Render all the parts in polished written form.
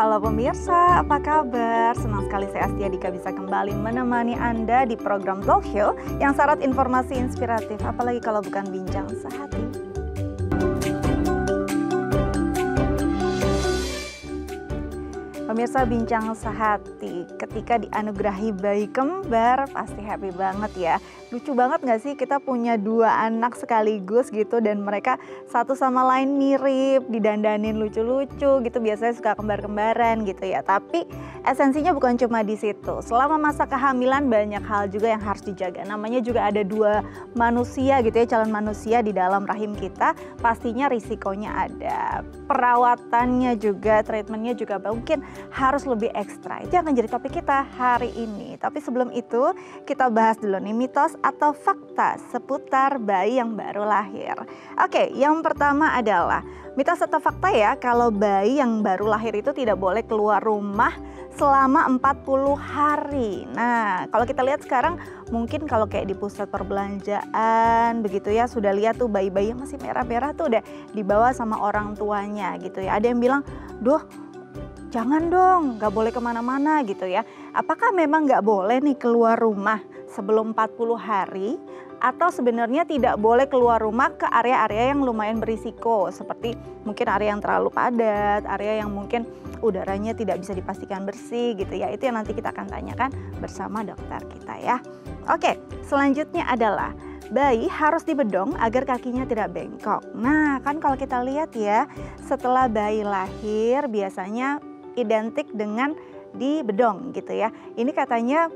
Halo pemirsa, apa kabar? Senang sekali saya Astia Dika bisa kembali menemani Anda di program Talk Show yang syarat informasi inspiratif, apalagi kalau bukan bincang sehati. Pemirsa, bincang sehati ketika dianugerahi bayi kembar pasti happy banget ya. Lucu banget gak sih kita punya dua anak sekaligus gitu dan mereka satu sama lain mirip, didandanin lucu-lucu gitu, biasanya suka kembar-kembaran gitu ya. Tapi esensinya bukan cuma di situ. Selama masa kehamilan banyak hal juga yang harus dijaga. Namanya juga ada dua manusia gitu ya, calon manusia di dalam rahim kita, pastinya risikonya ada. Perawatannya juga, treatmentnya juga mungkin harus lebih ekstra. Itu akan jadi topik kita hari ini. Tapi sebelum itu kita bahas dulu nih mitos atau fakta seputar bayi yang baru lahir. Oke, yang pertama adalah mitos atau fakta ya, kalau bayi yang baru lahir itu tidak boleh keluar rumah selama 40 hari. Nah, kalau kita lihat sekarang mungkin kalau kayak di pusat perbelanjaan begitu ya, sudah lihat tuh bayi-bayi yang masih merah-merah tuh udah dibawa sama orang tuanya gitu ya. Ada yang bilang, "Duh, jangan dong, gak boleh kemana-mana," gitu ya. Apakah memang gak boleh nih keluar rumah sebelum 40 hari? Atau sebenarnya tidak boleh keluar rumah ke area-area yang lumayan berisiko, seperti mungkin area yang terlalu padat, area yang mungkin udaranya tidak bisa dipastikan bersih gitu ya. Itu yang nanti kita akan tanyakan bersama dokter kita ya. Oke, selanjutnya adalah bayi harus dibedong agar kakinya tidak bengkok. Nah, kan kalau kita lihat ya, setelah bayi lahir biasanya identik dengan dibedong gitu ya. Ini katanya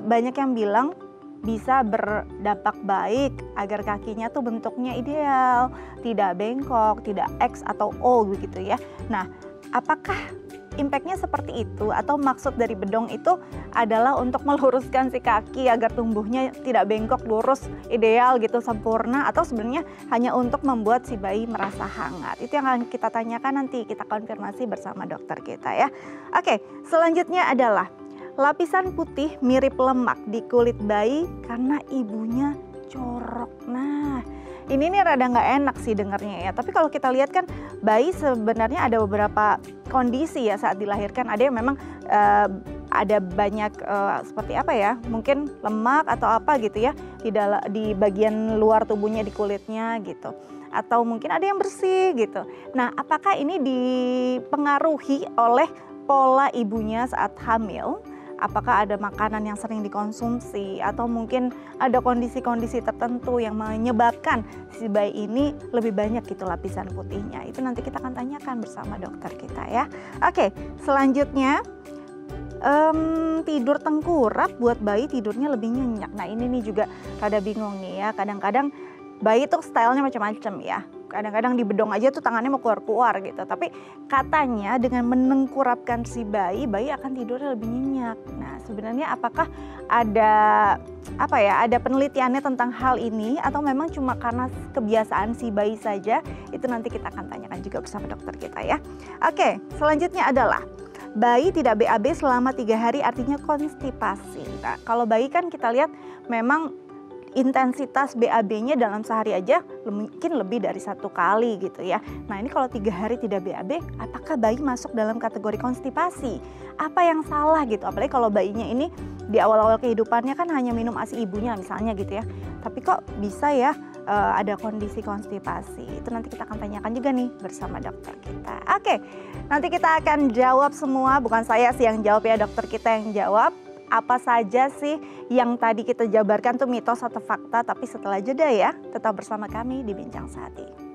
banyak yang bilang bisa berdampak baik agar kakinya tuh bentuknya ideal, tidak bengkok, tidak X atau O begitu ya. Nah, apakah impactnya seperti itu atau maksud dari bedong itu adalah untuk meluruskan si kaki agar tumbuhnya tidak bengkok, lurus, ideal gitu, sempurna, atau sebenarnya hanya untuk membuat si bayi merasa hangat? Itu yang akan kita tanyakan nanti, kita konfirmasi bersama dokter kita ya. Oke, selanjutnya adalah lapisan putih mirip lemak di kulit bayi karena ibunya jorok. Nah, ini nih rada nggak enak sih dengarnya ya. Tapi kalau kita lihat kan bayi sebenarnya ada beberapa kondisi ya saat dilahirkan. Ada yang memang ada banyak seperti apa ya, mungkin lemak atau apa gitu ya di bagian luar tubuhnya, di kulitnya gitu. Atau mungkin ada yang bersih gitu. Nah, apakah ini dipengaruhi oleh pola ibunya saat hamil? Apakah ada makanan yang sering dikonsumsi atau mungkin ada kondisi-kondisi tertentu yang menyebabkan si bayi ini lebih banyak gitu lapisan putihnya? Itu nanti kita akan tanyakan bersama dokter kita ya. Oke, selanjutnya tidur tengkurap buat bayi tidurnya lebih nyenyak. Nah, ini nih juga rada bingung nih ya. Kadang-kadang bayi tuh stylenya macam-macam ya. Kadang-kadang di bedong aja tuh tangannya mau keluar-keluar gitu. Tapi katanya dengan menengkurapkan si bayi akan tidurnya lebih nyenyak. Nah, sebenarnya apakah ada ada penelitiannya tentang hal ini atau memang cuma karena kebiasaan si bayi saja? Itu nanti kita akan tanyakan juga bersama dokter kita ya. Oke, selanjutnya adalah bayi tidak BAB selama 3 hari artinya konstipasi. Nah, kalau bayi kan kita lihat memang intensitas BAB-nya dalam sehari aja mungkin lebih dari 1 kali gitu ya. Nah, ini kalau 3 hari tidak BAB, apakah bayi masuk dalam kategori konstipasi? Apa yang salah gitu? Apalagi kalau bayinya ini di awal-awal kehidupannya kan hanya minum ASI ibunya misalnya gitu ya. Tapi kok bisa ya ada kondisi konstipasi? Itu nanti kita akan tanyakan juga nih bersama dokter kita. Oke, nanti kita akan jawab semua, bukan saya sih yang jawab ya, dokter kita yang jawab. Apa saja sih yang tadi kita jabarkan tuh mitos atau fakta, tapi setelah jeda ya, tetap bersama kami di Bincang Sehati.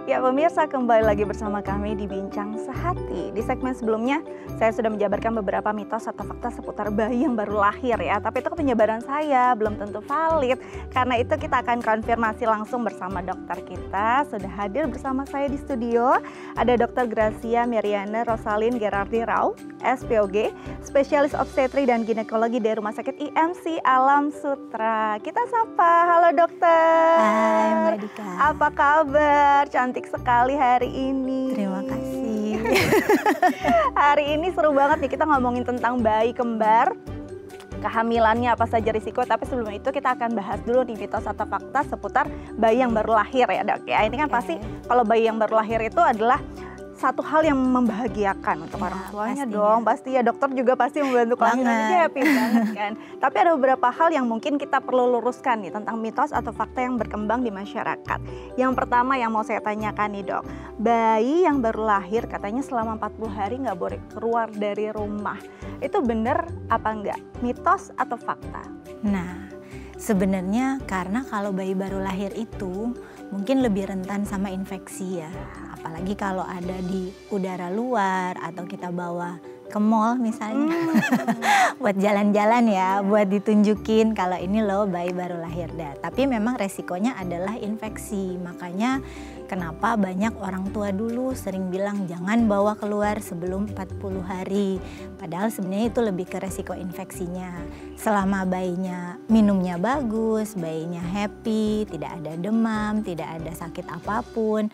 Ya pemirsa, kembali lagi bersama kami di Bincang Sehati. Di segmen sebelumnya saya sudah menjabarkan beberapa mitos atau fakta seputar bayi yang baru lahir ya. Tapi itu penjabaran saya, belum tentu valid. Karena itu kita akan konfirmasi langsung bersama dokter kita. Sudah hadir bersama saya di studio. Ada Dr. Gracia Meriana Rosalin Gerardi Rau, SPOG, spesialis obstetri dan ginekologi dari Rumah Sakit IMC Alam Sutra. Kita sapa, halo dokter. Hai Mbak Dika. Apa kabar? Cantik sekali hari ini. Terima kasih. Hari ini seru banget nih, kita ngomongin tentang bayi kembar kehamilannya apa saja risiko. Tapi sebelum itu kita akan bahas dulu nih mitos atau fakta seputar bayi yang baru lahir ya Dok ya. Ini kan pasti kalau bayi yang baru lahir itu adalah satu hal yang membahagiakan untuk orang tuanya dong. Pasti ya, dokter juga pasti membantu kelahiran, jadi happy banget kan. Tapi ada beberapa hal yang mungkin kita perlu luruskan nih tentang mitos atau fakta yang berkembang di masyarakat. Yang pertama yang mau saya tanyakan nih Dok, bayi yang baru lahir katanya selama 40 hari nggak boleh keluar dari rumah. Itu benar apa enggak? Mitos atau fakta? Nah, sebenarnya karena kalau bayi baru lahir itu mungkin lebih rentan sama infeksi ya. Apalagi kalau ada di udara luar atau kita bawa ke mall misalnya buat jalan-jalan ya, buat ditunjukin kalau ini loh bayi baru lahir dah. Tapi memang resikonya adalah infeksi. Makanya kenapa banyak orang tua dulu sering bilang jangan bawa keluar sebelum 40 hari. Padahal sebenarnya itu lebih ke resiko infeksinya. Selama bayinya minumnya bagus, bayinya happy, tidak ada demam, tidak ada sakit apapun,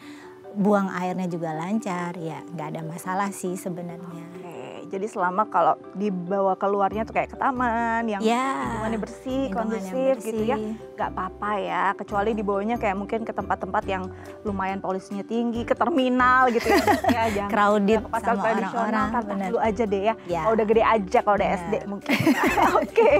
buang airnya juga lancar, ya nggak ada masalah sih sebenarnya. Jadi selama kalau dibawa keluarnya tuh kayak ke taman yang lingkungannya bersih, kondusif gitu ya, nggak apa-apa ya. Kecuali dibawanya kayak mungkin ke tempat-tempat yang lumayan polusinya tinggi, ke terminal gitu ya. Jangan crowded ke pasar sama tradisional, orang-orang. dulu aja deh ya. Kalau udah gede aja, kalau udah SD mungkin. Oke,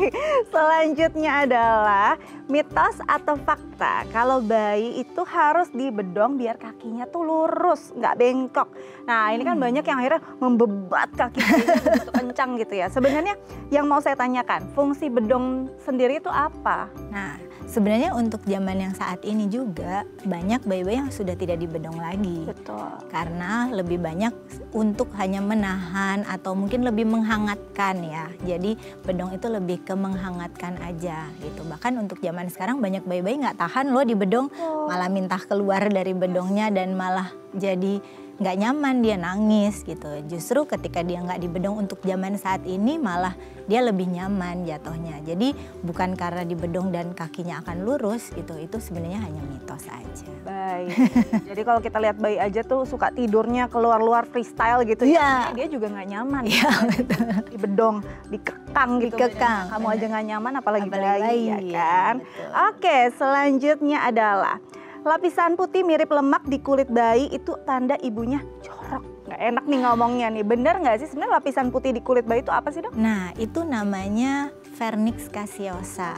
selanjutnya adalah mitos atau fakta kalau bayi itu harus dibedong biar kakinya tuh lurus, nggak bengkok. Nah ini kan banyak yang akhirnya membebat kaki begitu kencang gitu ya. Sebenarnya yang mau saya tanyakan, fungsi bedong sendiri itu apa? Nah, sebenarnya untuk zaman yang saat ini juga banyak bayi-bayi yang sudah tidak dibedong lagi. Betul. Karena lebih banyak untuk hanya menahan atau mungkin lebih menghangatkan ya. Jadi bedong itu lebih ke menghangatkan aja gitu. Bahkan untuk zaman sekarang banyak bayi-bayi nggak tahan loh di bedong, malah minta keluar dari bedongnya dan malah jadi nggak nyaman, dia nangis gitu. Justru ketika dia nggak dibedong untuk zaman saat ini malah dia lebih nyaman jatuhnya. Jadi bukan karena dibedong dan kakinya akan lurus gitu, itu sebenarnya hanya mitos aja. Baik. Jadi kalau kita lihat bayi aja tuh suka tidurnya keluar-luar freestyle gitu ya. Dia juga nggak nyaman. Iya betul. Dibedong, dikekang gitu. Dikekang. Kamu aja nggak nyaman apalagi bayi ya kan. Betul. Oke, selanjutnya adalah lapisan putih mirip lemak di kulit bayi itu tanda ibunya jorok. Nggak enak nih ngomongnya nih. Bener nggak sih sebenarnya lapisan putih di kulit bayi itu apa sih Dok? Nah itu namanya vernix caseosa.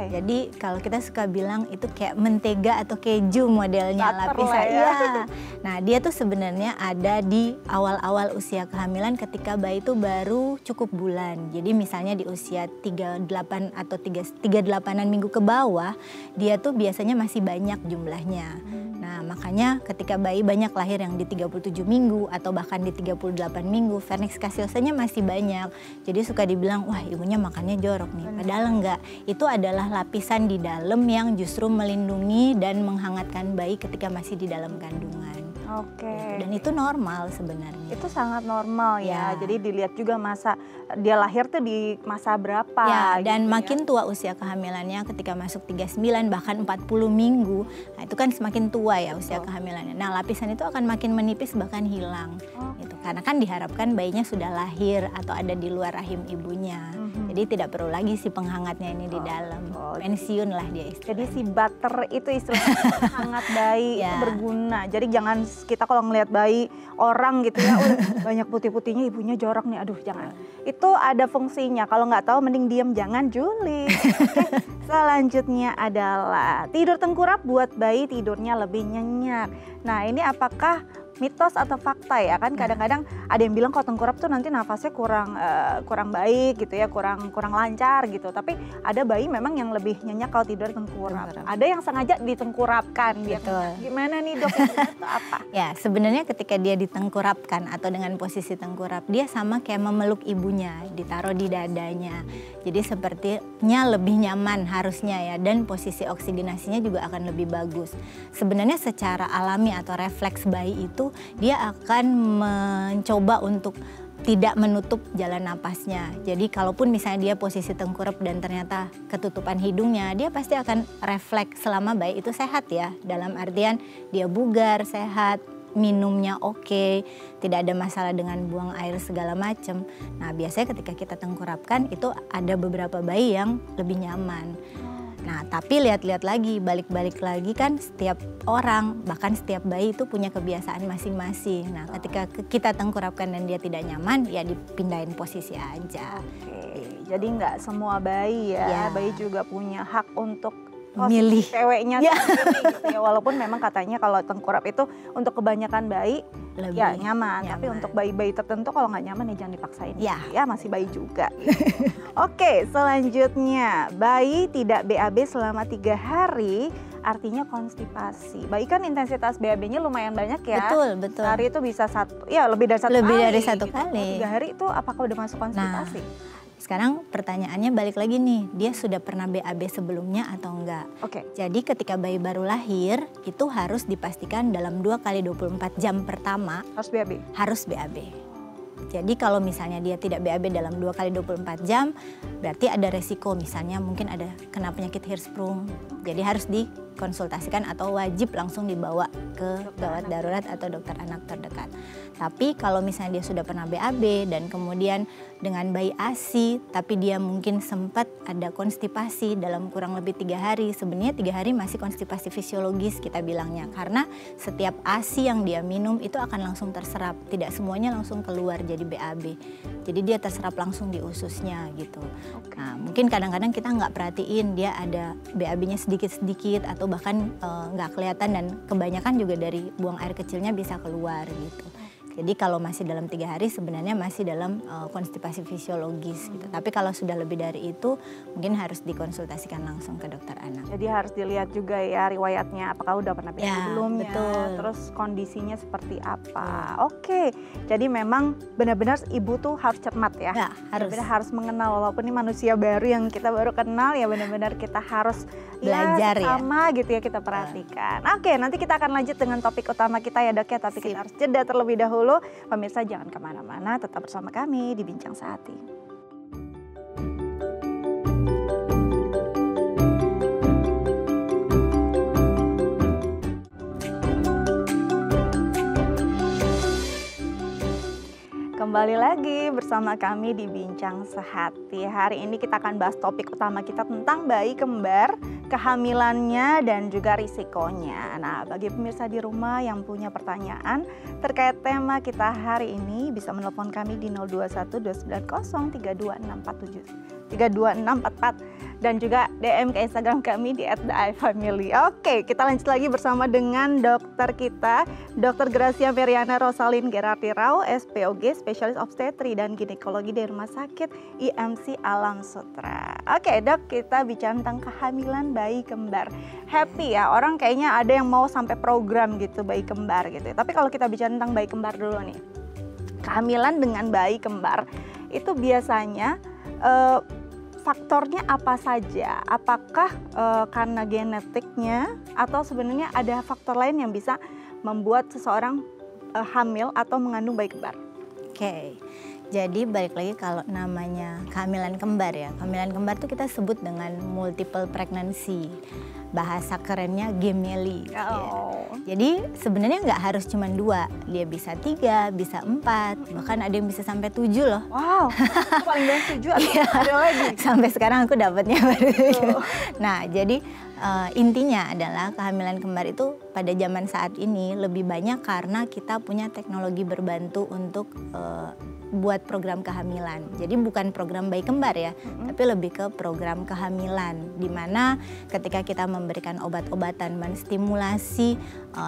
Jadi kalau kita suka bilang itu kayak mentega atau keju modelnya lapisan. Ya. Nah dia tuh sebenarnya ada di awal-awal usia kehamilan ketika bayi itu baru cukup bulan. Jadi misalnya di usia 38 atau 38-an minggu ke bawah, dia tuh biasanya masih banyak jumlahnya. Nah makanya ketika bayi banyak lahir yang di 37 minggu atau bahkan di 38 minggu, vernix caseosanya masih banyak. Jadi suka dibilang, wah ibunya makannya jorok nih. Padahal enggak, itu adalah lapisan di dalam yang justru melindungi dan menghangatkan bayi ketika masih di dalam kandungan. Oke. Dan itu normal sebenarnya. Itu sangat normal ya. Jadi dilihat juga masa dia lahir tuh di masa berapa. Ya, gitu dan makin tua usia kehamilannya ketika masuk 39 bahkan 40 minggu. Nah, itu kan semakin tua ya usia kehamilannya. Nah, lapisan itu akan makin menipis bahkan hilang. Gitu. Karena kan diharapkan bayinya sudah lahir atau ada di luar rahim ibunya. Jadi tidak perlu lagi si penghangatnya ini di dalam. Pensiun lah dia istilahnya. Jadi si butter itu istilahnya hangat bayi itu berguna. Jadi jangan kita kalau ngelihat bayi orang gitu ya, banyak putih-putihnya ibunya jorok nih, aduh jangan. Itu ada fungsinya, kalau nggak tahu mending diem, jangan julid. Selanjutnya adalah tidur tengkurap buat bayi tidurnya lebih nyenyak. Nah ini apakah mitos atau fakta ya? Kan kadang-kadang ada yang bilang kalau tengkurap tuh nanti nafasnya kurang baik gitu ya, kurang lancar gitu. Tapi ada bayi memang yang lebih nyenyak kalau tidur tengkurap. Ada yang sengaja ditengkurapkan gitu. Gimana nih Dok? Itu apa? Ya sebenarnya ketika dia ditengkurapkan atau dengan posisi tengkurap, dia sama kayak memeluk ibunya, ditaruh di dadanya. Jadi sepertinya lebih nyaman harusnya ya, dan posisi oksigenasinya juga akan lebih bagus. Sebenarnya secara alami atau refleks bayi itu dia akan mencoba untuk tidak menutup jalan napasnya. Jadi kalaupun misalnya dia posisi tengkurap dan ternyata ketutupan hidungnya, dia pasti akan refleks selama bayi itu sehat ya. Dalam artian dia bugar, sehat, minumnya oke, tidak ada masalah dengan buang air segala macam. Nah biasanya ketika kita tengkurapkan itu ada beberapa bayi yang lebih nyaman. Nah tapi lihat-lihat lagi, balik-balik lagi kan setiap orang, bahkan setiap bayi itu punya kebiasaan masing-masing. Nah ketika kita tengkurapkan dan dia tidak nyaman, ya dipindahin posisi aja. Oke, jadi nggak semua bayi ya, bayi juga punya hak untuk milih ceweknya sendiri gitu ya. Walaupun memang katanya kalau tengkurap itu untuk kebanyakan bayi lebih ya nyaman. Tapi untuk bayi-bayi tertentu kalau nggak nyaman ya jangan dipaksain ya masih bayi juga gitu. Oke, selanjutnya bayi tidak BAB selama 3 hari artinya konstipasi. Bayi kan intensitas BAB-nya lumayan banyak ya. Betul. Sehari itu bisa lebih dari satu lebih kali. Dari satu gitu. kali. 3 hari itu apakah udah masuk konstipasi? Sekarang pertanyaannya balik lagi nih, dia sudah pernah BAB sebelumnya atau enggak? Oke. Jadi ketika bayi baru lahir, itu harus dipastikan dalam 2 kali 24 jam pertama Harus BAB? Harus BAB. Jadi kalau misalnya dia tidak BAB dalam 2 kali 24 jam, berarti ada resiko misalnya mungkin ada kena penyakit Hirschsprung. Jadi harus dikonsultasikan atau wajib langsung dibawa ke gawat darurat atau dokter anak terdekat. Tapi kalau misalnya dia sudah pernah BAB dan kemudian dengan bayi ASI, tapi dia mungkin sempat ada konstipasi dalam kurang lebih 3 hari. Sebenarnya 3 hari masih konstipasi fisiologis kita bilangnya. Karena setiap ASI yang dia minum itu akan langsung terserap. Tidak semuanya langsung keluar jadi BAB. Jadi dia terserap langsung di ususnya gitu. Nah mungkin kadang-kadang kita nggak perhatiin dia ada BAB-nya sedikit-sedikit atau bahkan nggak kelihatan dan kebanyakan juga dari buang air kecilnya bisa keluar gitu. Jadi kalau masih dalam 3 hari sebenarnya masih dalam konstipasi fisiologis gitu. Tapi kalau sudah lebih dari itu mungkin harus dikonsultasikan langsung ke dokter anak. Jadi harus dilihat juga ya riwayatnya apakah udah pernah BAB sebelumnya, betul. Terus kondisinya seperti apa. Oke, jadi memang benar-benar ibu tuh harus cermat ya. Harus. Benar-benar harus mengenal walaupun ini manusia baru yang kita baru kenal ya benar-benar kita harus belajar sama gitu ya kita perhatikan. Oke, nanti kita akan lanjut dengan topik utama kita ya Dok ya. Tapi kita harus jeda terlebih dahulu. Pemirsa jangan kemana-mana, tetap bersama kami di Bincang Sehati. Kembali lagi bersama kami di Bincang Sehati. Hari ini kita akan bahas topik utama kita tentang bayi kembar, kehamilannya dan juga risikonya. Nah, bagi pemirsa di rumah yang punya pertanyaan terkait tema kita hari ini bisa menelpon kami di 021 290 32644 dan juga DM ke Instagram kami di @theifamily. Oke, kita lanjut lagi bersama dengan dokter kita, Dr. Gracia Meriana Rosalin Gerardi Rao, SPOG, Spesialis Obstetri dan Ginekologi dari Rumah Sakit IMC Alam Sutra. Oke Dok, kita bicara tentang kehamilan bayi kembar. Happy ya, orang kayaknya ada yang mau sampai program gitu bayi kembar gitu. Tapi kalau kita bicara tentang bayi kembar dulu nih, kehamilan dengan bayi kembar itu biasanya faktornya apa saja? Apakah karena genetiknya atau sebenarnya ada faktor lain yang bisa membuat seseorang hamil atau mengandung bayi kembar? Oke, jadi balik lagi kalau namanya kehamilan kembar ya. Kehamilan kembar itu kita sebut dengan multiple pregnancy. Bahasa kerennya gemeli. Ya. Jadi sebenarnya nggak harus cuma 2, dia bisa 3, bisa 4, bahkan ada yang bisa sampai 7 loh. Wow, itu paling banyak 7 atau ada lagi? Sampai sekarang aku dapatnya baru 7. Nah, jadi intinya adalah kehamilan kembar itu pada zaman saat ini lebih banyak karena kita punya teknologi berbantu untuk buat program kehamilan. Jadi bukan program bayi kembar ya, tapi lebih ke program kehamilan, di mana ketika kita memberikan obat-obatan menstimulasi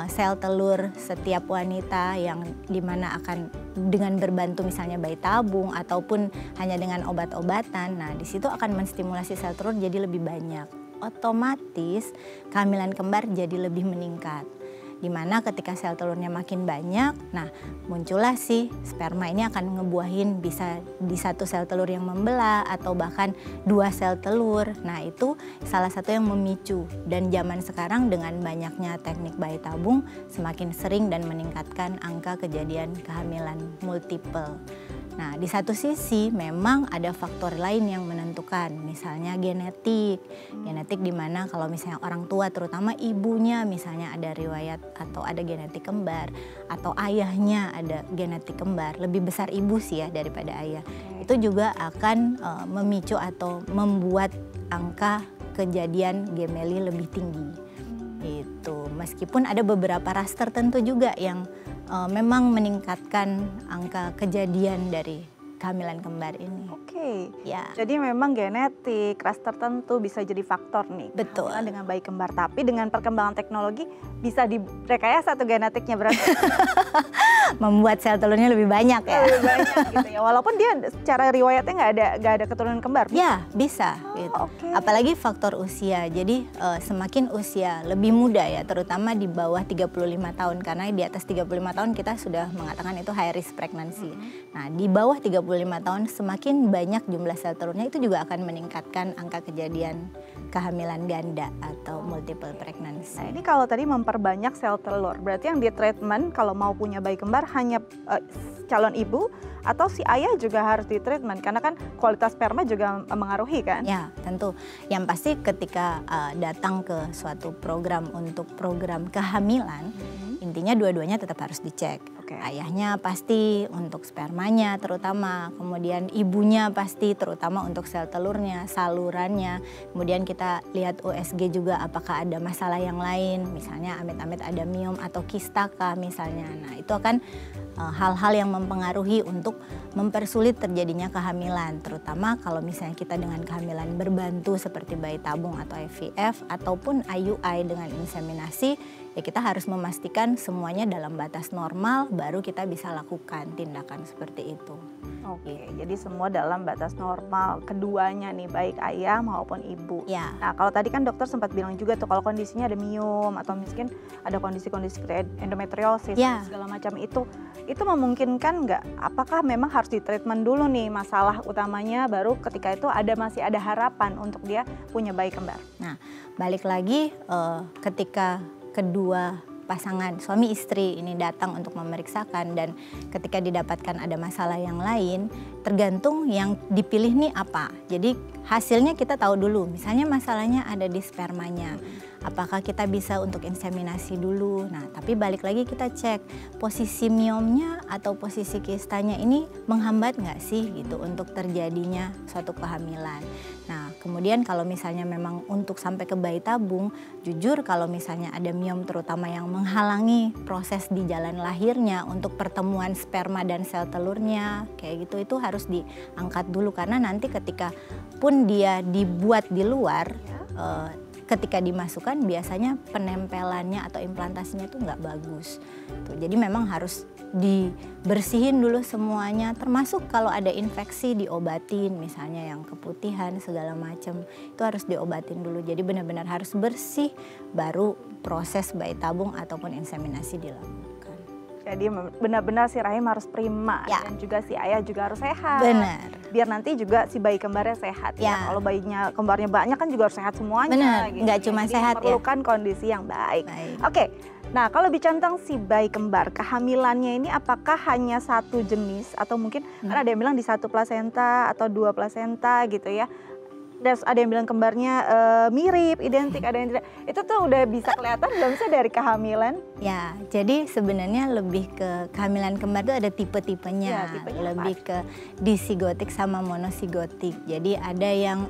sel telur setiap wanita yang dimana akan dengan berbantu misalnya bayi tabung ataupun hanya dengan obat-obatan. Nah, di situ akan menstimulasi sel telur jadi lebih banyak. Otomatis kehamilan kembar jadi lebih meningkat. Dimana ketika sel telurnya makin banyak, nah muncullah si sperma ini akan ngebuahin bisa di satu sel telur yang membelah atau bahkan 2 sel telur. Nah itu salah satu yang memicu, dan zaman sekarang dengan banyaknya teknik bayi tabung semakin sering dan meningkatkan angka kejadian kehamilan multiple. Nah, di satu sisi memang ada faktor lain yang menentukan, misalnya genetik. Genetik di mana kalau misalnya orang tua, terutama ibunya misalnya ada riwayat atau ada genetik kembar, atau ayahnya ada genetik kembar, lebih besar ibu sih ya daripada ayah. Itu juga akan memicu atau membuat angka kejadian gemeli lebih tinggi. Itu meskipun ada beberapa ras tertentu juga yang memang meningkatkan angka kejadian dari kehamilan kembar ini. Oke. Ya. Jadi memang genetik, ras tertentu bisa jadi faktor nih. Betul. Kehamilan dengan bayi kembar. Tapi dengan perkembangan teknologi bisa direkayasa tuh genetiknya berarti. Membuat sel telurnya lebih banyak ya. Lebih banyak gitu ya. Walaupun dia secara riwayatnya nggak ada keturunan kembar. Ya, bisa gitu. Okay. Apalagi faktor usia. Jadi semakin usia lebih muda ya, terutama di bawah 35 tahun, karena di atas 35 tahun kita sudah mengatakan itu high risk pregnancy. Nah, di bawah 35 tahun semakin banyak jumlah sel telurnya, itu juga akan meningkatkan angka kejadian kehamilan ganda atau multiple pregnancy. Nah, ini kalau tadi memperbanyak sel telur, berarti yang di treatment kalau mau punya bayi kembar hanya calon ibu atau si ayah juga harus di treatment, karena kan kualitas sperma juga mengaruhi kan? Ya, tentu. Yang pasti ketika datang ke suatu program untuk program kehamilan, intinya dua-duanya tetap harus dicek. Ayahnya pasti untuk spermanya terutama, kemudian ibunya pasti terutama untuk sel telurnya, salurannya. Kemudian kita lihat USG juga apakah ada masalah yang lain, misalnya amit-amit ada miom atau kistaka misalnya. Nah, itu akan hal-hal yang mempengaruhi untuk mempersulit terjadinya kehamilan, terutama kalau misalnya kita dengan kehamilan berbantu seperti bayi tabung atau IVF ataupun IUI dengan inseminasi, ya kita harus memastikan semuanya dalam batas normal, baru kita bisa lakukan tindakan seperti itu. Oke, jadi semua dalam batas normal keduanya nih, baik ayah maupun ibu. Ya. Nah, kalau tadi kan dokter sempat bilang juga tuh kalau kondisinya ada miom atau mungkin ada kondisi-kondisi endometriosis segala macam itu memungkinkan nggak? Apakah memang harus ditreatment dulu nih masalah utamanya, baru ketika itu masih ada harapan untuk dia punya bayi kembar? Nah, balik lagi ketika kedua pasangan suami istri ini datang untuk memeriksakan dan ketika didapatkan ada masalah yang lain, tergantung yang dipilih nih apa. Jadi hasilnya kita tahu dulu, misalnya masalahnya ada di spermanya. Apakah kita bisa untuk inseminasi dulu? Nah, tapi balik lagi kita cek posisi miomnya atau posisi kistanya ini menghambat nggak sih gitu untuk terjadinya suatu kehamilan. Nah, kemudian kalau misalnya memang untuk sampai ke bayi tabung, jujur kalau misalnya ada miom terutama yang menghalangi proses di jalan lahirnya untuk pertemuan sperma dan sel telurnya, kayak gitu, itu harus diangkat dulu karena nanti ketika pun dia dibuat di luar, ketika dimasukkan biasanya penempelannya atau implantasinya itu nggak bagus. Tuh, jadi memang harus dibersihin dulu semuanya, termasuk kalau ada infeksi diobatin, misalnya yang keputihan segala macam itu harus diobatin dulu. Jadi benar-benar harus bersih, baru proses bayi tabung ataupun inseminasi dilakukan. Jadi benar-benar si rahim harus prima dan juga si ayah juga harus sehat. Benar. Biar nanti juga si bayi kembarnya sehat ya. Kalau bayinya kembarnya banyak kan juga harus sehat semuanya. Benar, gitu. nggak cuma jadi sehat memerlukan kondisi yang baik. Oke. Nah, kalau bicara tentang si bayi kembar, kehamilannya ini apakah hanya satu jenis atau mungkin karena ada yang bilang di satu plasenta atau dua plasenta gitu ya. Dan ada yang bilang kembarnya mirip, identik, ada yang tidak. Itu tuh udah bisa kelihatan belum sih dari kehamilan? Ya, jadi sebenarnya lebih ke kehamilan kembar itu ada tipe-tipenya. Lebih ke disigotik sama monosigotik. Jadi ada yang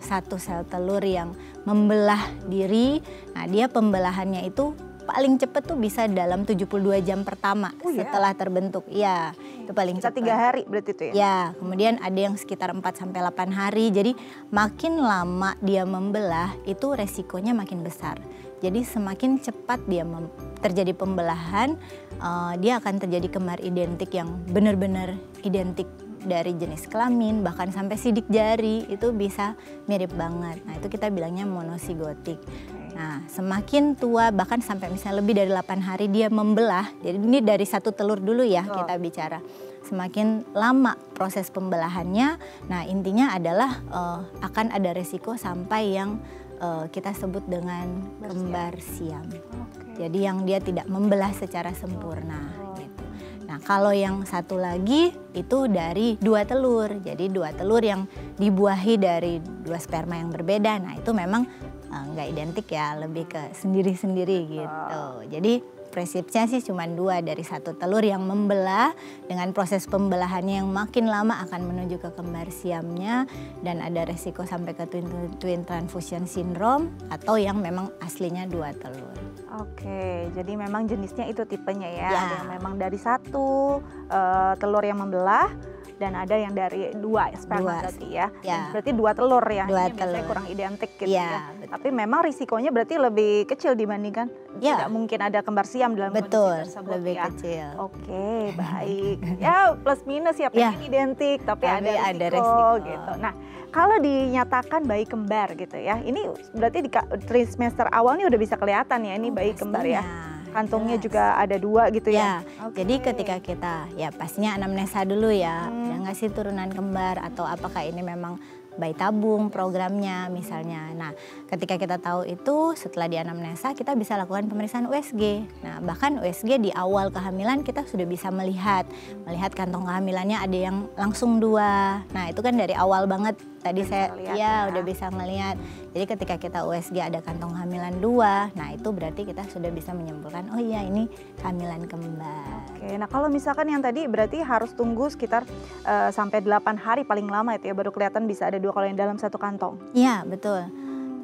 satu sel telur yang membelah diri. Nah, dia pembelahannya itu paling cepat tuh bisa dalam 72 jam pertama setelah terbentuk. Ya, itu paling cepat. 3 hari berarti itu ya? Ya, kemudian ada yang sekitar 4-8 hari. Jadi makin lama dia membelah itu resikonya makin besar. Jadi semakin cepat dia terjadi pembelahan, dia akan terjadi kembar identik yang benar-benar identik dari jenis kelamin, bahkan sampai sidik jari itu bisa mirip banget. Nah, itu kita bilangnya monosigotik. Nah, semakin tua bahkan sampai misalnya lebih dari 8 hari dia membelah. Jadi ini dari satu telur dulu ya kita bicara. Semakin lama proses pembelahannya, nah intinya adalah akan ada resiko sampai yang kita sebut dengan kembar siam. Jadi yang dia tidak membelah secara sempurna gitu. Nah kalau yang satu lagi itu dari 2 telur. Jadi 2 telur yang dibuahi dari 2 sperma yang berbeda. Nah itu memang nggak identik ya, lebih ke sendiri-sendiri gitu. Jadi prinsipnya sih cuma 2 dari 1 telur yang membelah dengan proses pembelahannya yang makin lama akan menuju ke kembar siamnya dan ada resiko sampai ke twin transfusion syndrome atau yang memang aslinya 2 telur. Oke, jadi memang jenisnya itu tipenya ya. Ya. Ada yang memang dari 1 telur yang membelah dan ada yang dari 2 sperma berarti ya. Ya. Berarti 2 telur ya. 2 Ini biasanya telur. kurang identik gitu Ya, ya. Tapi memang risikonya berarti lebih kecil dibandingkan tidak mungkin ada kembar siam dalam kondisi tersebut lebih ya. kecil. Oke, baik. Ya plus minus ya, pengen identik tapi ada resiko gitu. Nah, kalau dinyatakan bayi kembar gitu ya, ini berarti di trimester awal ini udah bisa kelihatan ya ini bayi kembar ya. Kantungnya juga ada 2 gitu ya. Jadi ketika kita ya pastinya anamnesa dulu ya, ada nggak sih turunan kembar atau apakah ini memang bayi tabung programnya misalnya. Nah ketika kita tahu itu setelah di anamnesa kita bisa lakukan pemeriksaan USG. Nah bahkan USG di awal kehamilan kita sudah bisa melihat kantong kehamilannya ada yang langsung 2. Nah itu kan dari awal banget tadi saya udah bisa ngelihat. Jadi ketika kita USG ada kantong kehamilan 2, nah itu berarti kita sudah bisa menyimpulkan oh iya ini kehamilan kembar. Oke, nah kalau misalkan yang tadi berarti harus tunggu sekitar sampai 8 hari paling lama itu ya baru kelihatan bisa ada 2 kalau yang dalam 1 kantong. Iya betul.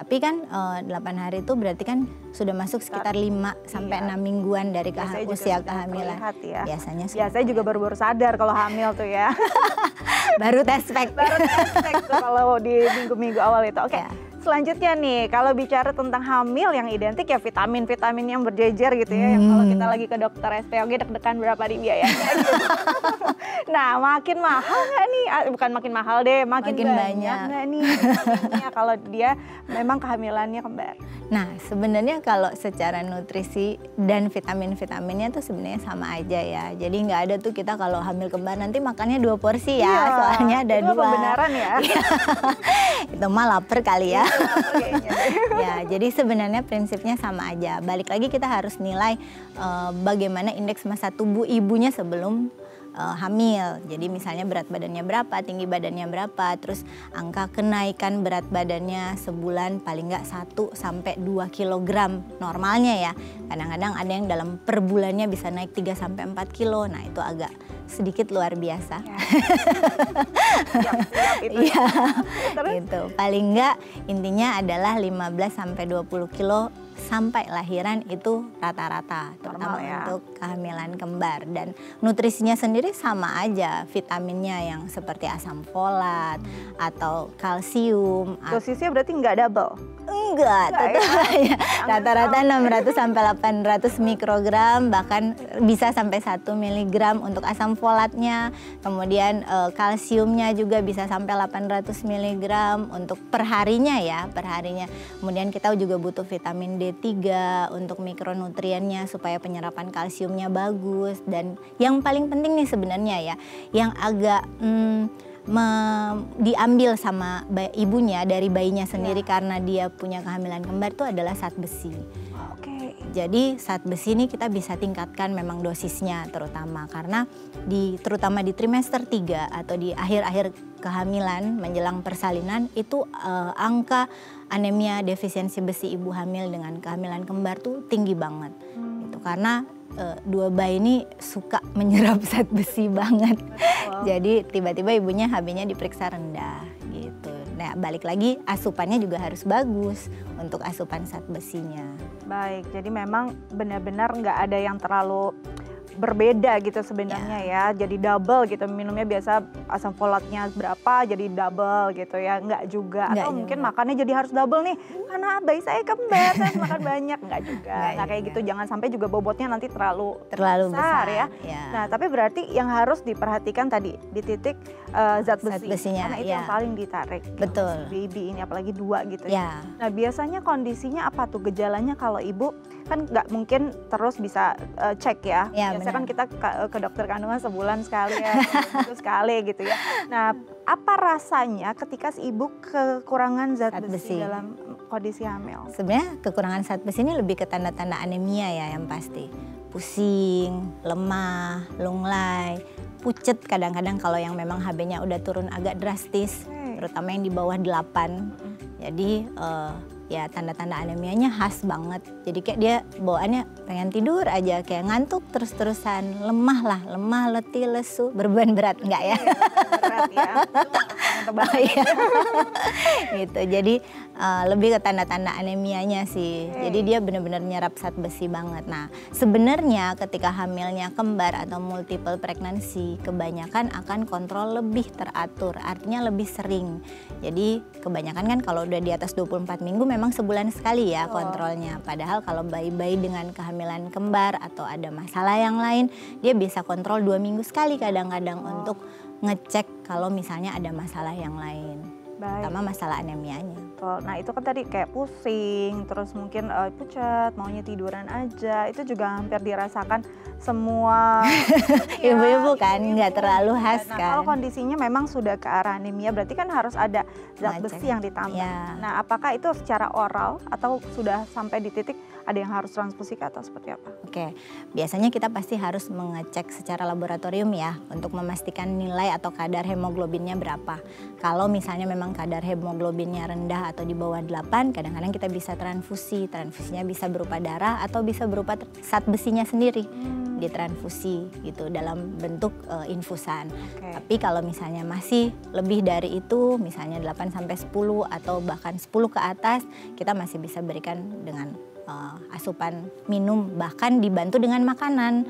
Tapi kan 8 hari itu berarti kan sudah masuk sekitar 5 sampai 6 mingguan dari usia kehamilan. Ya. Biasanya juga baru-baru sadar kalau hamil tuh ya. Baru tes pack. Kalau di minggu-minggu awal itu. Oke. Selanjutnya nih, kalau bicara tentang hamil yang identik ya vitamin-vitamin yang berjejer gitu ya. Yang kalau kita lagi ke dokter SPOG deg-degan berapa di biayanya gitu. Nah makin mahal nggak nih? Bukan makin mahal deh, makin banyak nggak nih vitaminnya kalau dia memang kehamilannya kembar? Nah sebenarnya kalau secara nutrisi dan vitamin-vitaminnya tuh sebenarnya sama aja ya. Jadi nggak ada tuh kita kalau hamil kembar nanti makannya 2 porsi ya, soalnya ada 2. Pembenaran ya. Itu mah lapar kali ya. Ya, jadi sebenarnya prinsipnya sama aja. Balik lagi kita harus nilai bagaimana indeks massa tubuh ibunya sebelum hamil. Jadi misalnya berat badannya berapa, tinggi badannya berapa, terus angka kenaikan berat badannya sebulan paling nggak 1 sampai 2 kilogram normalnya ya. Kadang-kadang ada yang dalam per bulannya bisa naik 3 sampai 4 kilo. Nah, itu agak sedikit luar biasa. Iya. Gitu. Paling nggak intinya adalah 15 sampai 20 kilo sampai lahiran itu rata-rata, terutama untuk kehamilan kembar. Dan nutrisinya sendiri sama aja, vitaminnya yang seperti asam folat atau kalsium. Dosisnya berarti nggak double? Enggak, tetap ya. Rata-rata 600 sampai 800 mikrogram, bahkan bisa sampai 1 miligram untuk asam folatnya. Kemudian kalsiumnya juga bisa sampai 800 miligram untuk perharinya ya, perharinya. Kemudian kita juga butuh vitamin D3 untuk mikronutriennya supaya penyerapan kalsiumnya bagus. Dan yang paling penting nih sebenarnya ya, yang agak diambil sama ibunya dari bayinya sendiri karena dia punya kehamilan kembar itu adalah zat besi. Jadi zat besi ini kita bisa tingkatkan memang dosisnya terutama karena terutama di trimester 3 atau di akhir-akhir kehamilan menjelang persalinan itu angka anemia defisiensi besi ibu hamil dengan kehamilan kembar tuh tinggi banget. Itu karena 2 bayi ini suka menyerap zat besi banget. Jadi tiba-tiba ibunya HB-nya diperiksa rendah gitu. Nah balik lagi asupannya juga harus bagus untuk asupan zat besinya. Baik, jadi memang benar-benar nggak ada yang terlalu berbeda gitu sebenarnya ya. Jadi double gitu, minumnya biasa asam folatnya berapa jadi double gitu ya, nggak juga. Atau mungkin makannya jadi harus double nih karena bayi saya kembar, saya harus makan banyak, nggak juga. Nah kayak gitu jangan sampai juga bobotnya nanti terlalu besar ya. Nah tapi berarti yang harus diperhatikan tadi di titik zat besinya, karena itu yang paling ditarik. Betul. Baby ini apalagi 2 gitu ya. Nah biasanya kondisinya apa tuh gejalanya kalau ibu kan nggak mungkin terus bisa cek ya. Biasanya kan kita ke dokter kandungan sebulan sekali ya, sekali gitu ya. Nah, apa rasanya ketika si ibu kekurangan zat besi dalam kondisi hamil? Sebenarnya kekurangan zat besi ini lebih ke tanda-tanda anemia ya yang pasti. pusing, lemah, lunglai, pucet kadang-kadang kalau yang memang HB-nya udah turun agak drastis, terutama yang di bawah 8. Jadi ya tanda-tanda anemianya khas banget. Jadi kayak dia bawaannya pengen tidur aja, kayak ngantuk terus-terusan, lemah, letih, lesu, berbeban berat enggak ya? Berat ya. Iya. Gitu. Jadi lebih ke tanda-tanda anemianya sih. Jadi dia benar-benar nyerap zat besi banget. Nah, sebenarnya ketika hamilnya kembar atau multiple pregnancy, kebanyakan akan kontrol lebih teratur, artinya lebih sering. Jadi kebanyakan kan kalau udah di atas 24 minggu memang sebulan sekali ya kontrolnya. Padahal kalau bayi-bayi dengan kehamilan kembar atau ada masalah yang lain, dia bisa kontrol 2 minggu sekali kadang-kadang untuk ngecek kalau misalnya ada masalah yang lain. Terutama masalah anemianya. Nah itu kan tadi kayak pusing, terus mungkin pucat, maunya tiduran aja, itu juga hampir dirasakan semua ibu-ibu kan, nggak terlalu khas nah, kan. Kalau kondisinya memang sudah ke arah anemia, berarti kan harus ada zat besi yang ditambah. Ya. Nah apakah itu secara oral atau sudah sampai di titik ada yang harus transfusi atau seperti apa? Oke, biasanya kita pasti harus mengecek secara laboratorium ya untuk memastikan nilai atau kadar hemoglobinnya berapa. Kalau misalnya memang kadar hemoglobinnya rendah atau di bawah 8, kadang-kadang kita bisa transfusi. Transfusinya bisa berupa darah atau bisa berupa zat besinya sendiri ditransfusi gitu dalam bentuk infusan. Tapi kalau misalnya masih lebih dari itu, misalnya 8 sampai 10 atau bahkan 10 ke atas, kita masih bisa berikan dengan asupan minum, bahkan dibantu dengan makanan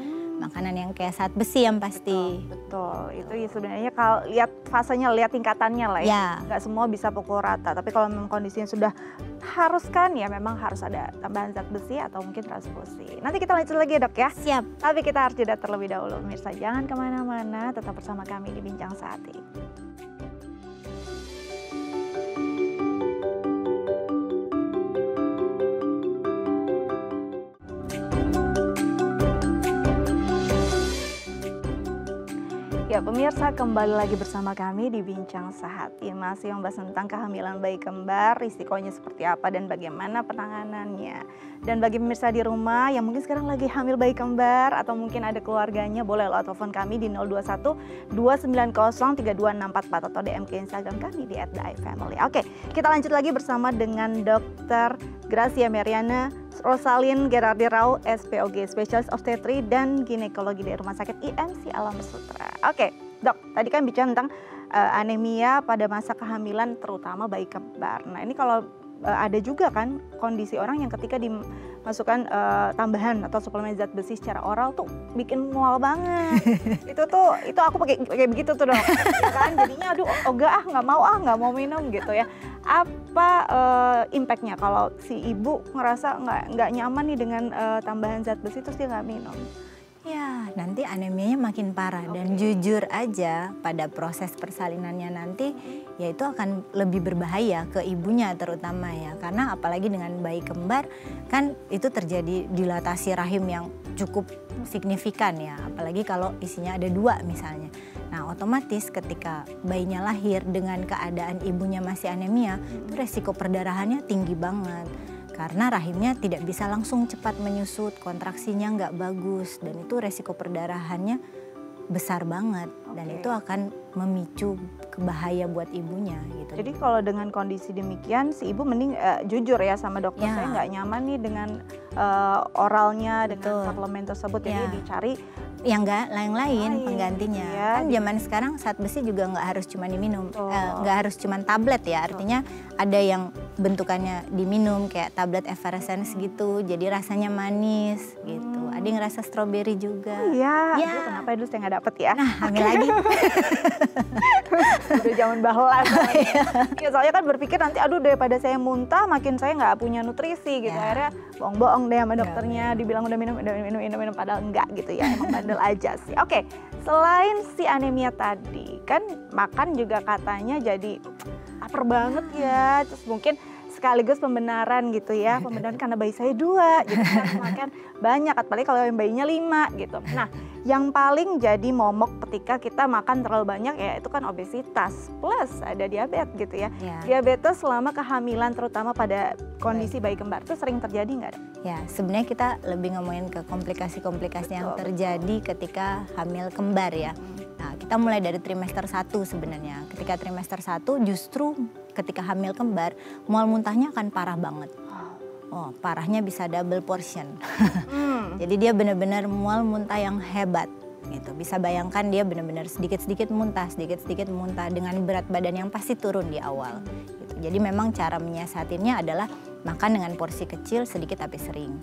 yang kayak zat besi yang pasti. Betul. Itu ya sebenarnya kalau lihat fasenya, lihat tingkatannya lah ya. Nggak semua bisa pukul rata, tapi kalau memang kondisinya sudah haruskan ya memang harus ada tambahan zat besi atau mungkin transfusi. Nanti kita lanjut lagi ya dok ya. Siap. Tapi kita harus jeda terlebih dahulu pemirsa, jangan kemana-mana, tetap bersama kami di Bincang Sehati. Ya pemirsa, kembali lagi bersama kami di Bincang Sehati. Masih membahas tentang kehamilan bayi kembar, risikonya seperti apa dan bagaimana penanganannya. Dan bagi pemirsa di rumah yang mungkin sekarang lagi hamil bayi kembar atau mungkin ada keluarganya, boleh lo telepon kami di 021 290 3264 atau DM ke Instagram kami di @daifamily. Oke, kita lanjut lagi bersama dengan Dr. Gracia Meriana Rosalin Gerardi Rau, SPOG, Spesialis Obstetri dan Ginekologi dari Rumah Sakit IMC Alam Sutra. Oke, dok, tadi kan bicara tentang anemia pada masa kehamilan terutama bayi kembar. Nah ini kalau ada juga kan kondisi orang yang ketika dimasukkan tambahan atau suplemen zat besi secara oral tuh bikin mual banget. itu aku pakai begitu tuh dok, ya kan? Jadinya aduh nggak mau minum gitu ya. Apa impactnya kalau si ibu ngerasa nggak nyaman nih dengan tambahan zat besi terus dia nggak minum? Ya, nanti anemianya makin parah dan jujur aja pada proses persalinannya nanti ya itu akan lebih berbahaya ke ibunya terutama ya. Karena apalagi dengan bayi kembar kan itu terjadi dilatasi rahim yang cukup signifikan ya. Apalagi kalau isinya ada 2 misalnya. Nah otomatis ketika bayinya lahir dengan keadaan ibunya masih anemia, itu resiko perdarahannya tinggi banget. Karena rahimnya tidak bisa langsung cepat menyusut, kontraksinya nggak bagus, dan itu resiko perdarahannya besar banget. Dan itu akan memicu bahaya buat ibunya gitu. Jadi kalau dengan kondisi demikian, si ibu mending jujur ya sama dokter, saya nggak nyaman nih dengan oralnya, dengan suplemen tersebut, jadi dicari yang lain penggantinya. Kan zaman sekarang zat besi juga nggak harus cuma diminum, nggak harus cuma tablet ya. Artinya ada yang bentukannya diminum kayak tablet Eversense gitu, jadi rasanya manis gitu. Ada yang rasa stroberi juga. Iya. Kenapa dulu saya nggak dapet ya? Nah, hamil lagi. Udah zaman bahlas. Iya, soalnya kan berpikir nanti aduh daripada saya muntah makin saya nggak punya nutrisi gitu. Akhirnya bohong-bohong deh sama dokternya, dibilang udah minum padahal enggak gitu ya. Emang bandel aja sih. Oke, selain si anemia tadi, kan makan juga katanya jadi lapar banget ya. Terus mungkin sekaligus pembenaran gitu ya, pembenaran karena bayi saya 2, jadi harus makan banyak, apalagi kalau yang bayinya 5 gitu. Nah, yang paling jadi momok ketika kita makan terlalu banyak ya itu kan obesitas plus ada diabetes gitu ya. Diabetes selama kehamilan terutama pada kondisi bayi kembar itu sering terjadi nggak? Ya, sebenarnya kita lebih ngomongin ke komplikasi-komplikasi yang terjadi ketika hamil kembar ya. Nah, kita mulai dari trimester 1 sebenarnya. Ketika trimester 1 justru ketika hamil kembar mual muntahnya akan parah banget. Oh, parahnya bisa double portion. Jadi dia benar-benar mual muntah yang hebat gitu. Bisa bayangkan dia benar-benar sedikit-sedikit muntah dengan berat badan yang pasti turun di awal. Gitu. Jadi memang cara menyiasatinya adalah makan dengan porsi kecil sedikit tapi sering.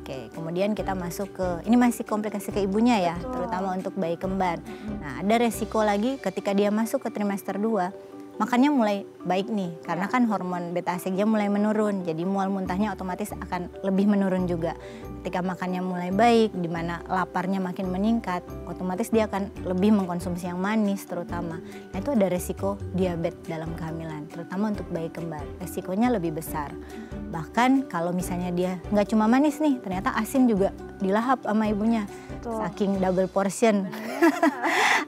Oke, kemudian kita masuk ke, ini masih komplikasi ke ibunya ya, terutama untuk bayi kembar. Nah, ada resiko lagi ketika dia masuk ke trimester 2, makannya mulai baik nih, karena kan hormon beta-HCG mulai menurun, jadi mual muntahnya otomatis akan lebih menurun juga. Ketika makannya mulai baik, di mana laparnya makin meningkat, otomatis dia akan lebih mengkonsumsi yang manis terutama. Nah, itu ada resiko diabetes dalam kehamilan, terutama untuk bayi kembar. Resikonya lebih besar. Bahkan kalau misalnya dia nggak cuma manis nih, ternyata asin juga dilahap sama ibunya. Saking double portion.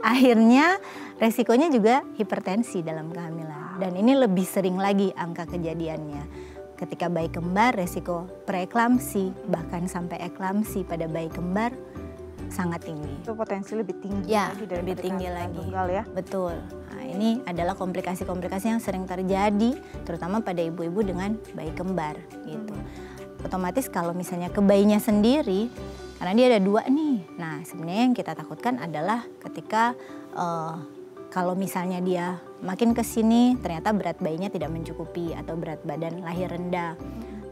Akhirnya resikonya juga hipertensi dalam kehamilan. Dan ini lebih sering lagi angka kejadiannya. Ketika bayi kembar, resiko preeklamsi bahkan sampai eklamsi pada bayi kembar sangat tinggi. Itu potensi lebih tinggi ya, lagi dari lebih tinggi lagi. Tunggal ya. Betul. Nah, ini adalah komplikasi-komplikasi yang sering terjadi terutama pada ibu-ibu dengan bayi kembar gitu. Otomatis kalau misalnya ke bayinya sendiri, karena dia ada 2 nih. Nah, sebenarnya yang kita takutkan adalah ketika kalau misalnya dia makin ke sini ternyata berat bayinya tidak mencukupi atau berat badan lahir rendah.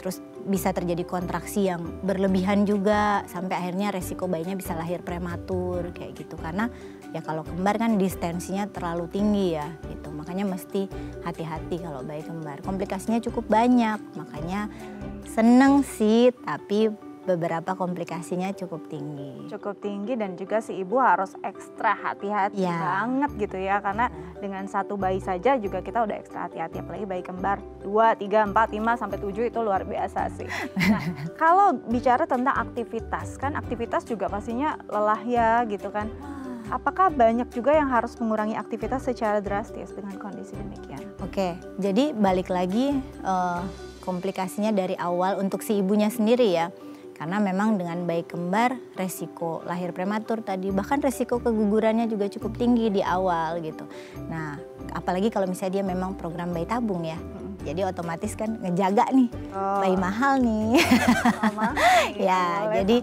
Terus bisa terjadi kontraksi yang berlebihan juga sampai akhirnya resiko bayinya bisa lahir prematur kayak gitu. Karena ya kalau kembar kan distensinya terlalu tinggi ya gitu. Makanya mesti hati-hati kalau bayi kembar. Komplikasinya cukup banyak, makanya seneng sih tapi beberapa komplikasinya cukup tinggi. Cukup tinggi dan juga si ibu harus ekstra hati-hati banget gitu ya. Karena dengan 1 bayi saja juga kita udah ekstra hati-hati. Apalagi bayi kembar 2, 3, 4, 5, sampai 7 itu luar biasa sih. Nah, kalau bicara tentang aktivitas, kan aktivitas juga pastinya lelah ya gitu kan. Apakah banyak juga yang harus mengurangi aktivitas secara drastis dengan kondisi demikian? Oke, jadi balik lagi komplikasinya dari awal untuk si ibunya sendiri ya. Karena memang dengan bayi kembar resiko lahir prematur tadi, bahkan resiko kegugurannya juga cukup tinggi di awal gitu. Nah, apalagi kalau misalnya dia memang program bayi tabung ya. Jadi otomatis kan ngejaga nih, bayi mahal nih. Ya, jadi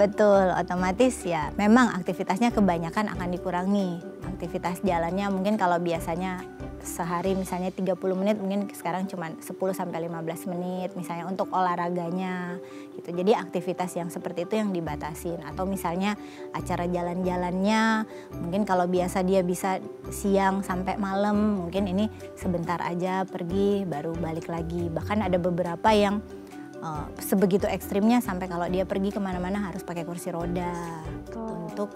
betul otomatis ya memang aktivitasnya kebanyakan akan dikurangi. Aktivitas jalannya mungkin kalau biasanya sehari misalnya 30 menit mungkin sekarang cuma 10-15 menit misalnya untuk olahraganya gitu. Jadi aktivitas yang seperti itu yang dibatasin, atau misalnya acara jalan-jalannya mungkin kalau biasa dia bisa siang sampai malam, mungkin ini sebentar aja pergi baru balik lagi. Bahkan ada beberapa yang sebegitu ekstrimnya sampai kalau dia pergi kemana-mana harus pakai kursi roda untuk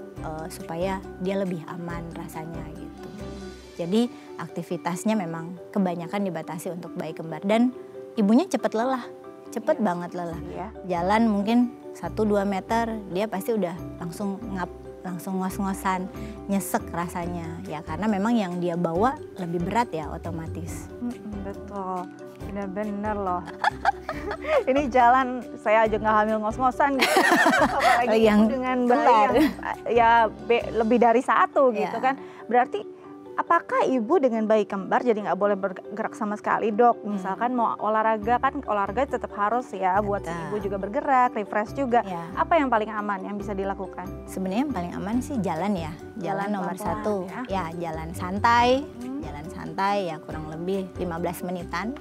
supaya dia lebih aman rasanya gitu. Jadi aktivitasnya memang kebanyakan dibatasi untuk bayi kembar dan ibunya cepat lelah, cepat banget lelah. Jalan mungkin 1-2 meter dia pasti udah langsung langsung ngos-ngosan, nyesek rasanya ya karena memang yang dia bawa lebih berat ya otomatis. Betul, benar-benar loh. Ini jalan saya aja nggak hamil ngos-ngosan gitu. Apalagi yang dengan bayi yang lebih dari 1 gitu kan. Berarti apakah ibu dengan bayi kembar jadi nggak boleh bergerak sama sekali dok? Misalkan mau olahraga kan olahraga tetap harus ya buat si ibu juga bergerak, refresh juga. Apa yang paling aman yang bisa dilakukan? Sebenarnya yang paling aman sih jalan ya, jalan nomor 1 ya jalan santai, ya kurang lebih 15 menitan.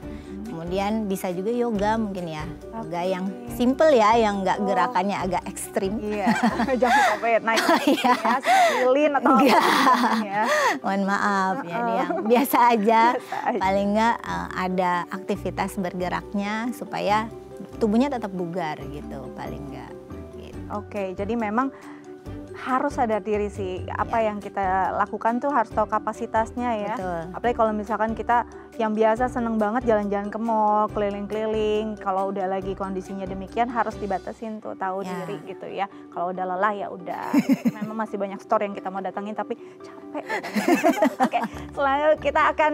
Kemudian bisa juga yoga mungkin ya, yoga yang simple ya, yang nggak gerakannya agak ekstrim. Iya, jangan sampai naik ya, lilin atau apa ya. Mohon maaf ya, yang biasa aja. Paling nggak ada aktivitas bergeraknya supaya tubuhnya tetap bugar gitu, paling nggak. Gitu. Oke, jadi memang harus sadar diri sih, apa yang kita lakukan tuh harus tahu kapasitasnya ya. Betul. Apalagi kalau misalkan kita yang biasa seneng banget jalan-jalan ke mall, keliling-keliling, kalau udah lagi kondisinya demikian harus dibatasin tuh, tahu diri gitu ya. Kalau udah lelah ya udah, memang masih banyak store yang kita mau datangin tapi capek. Oke, selanjutnya kita akan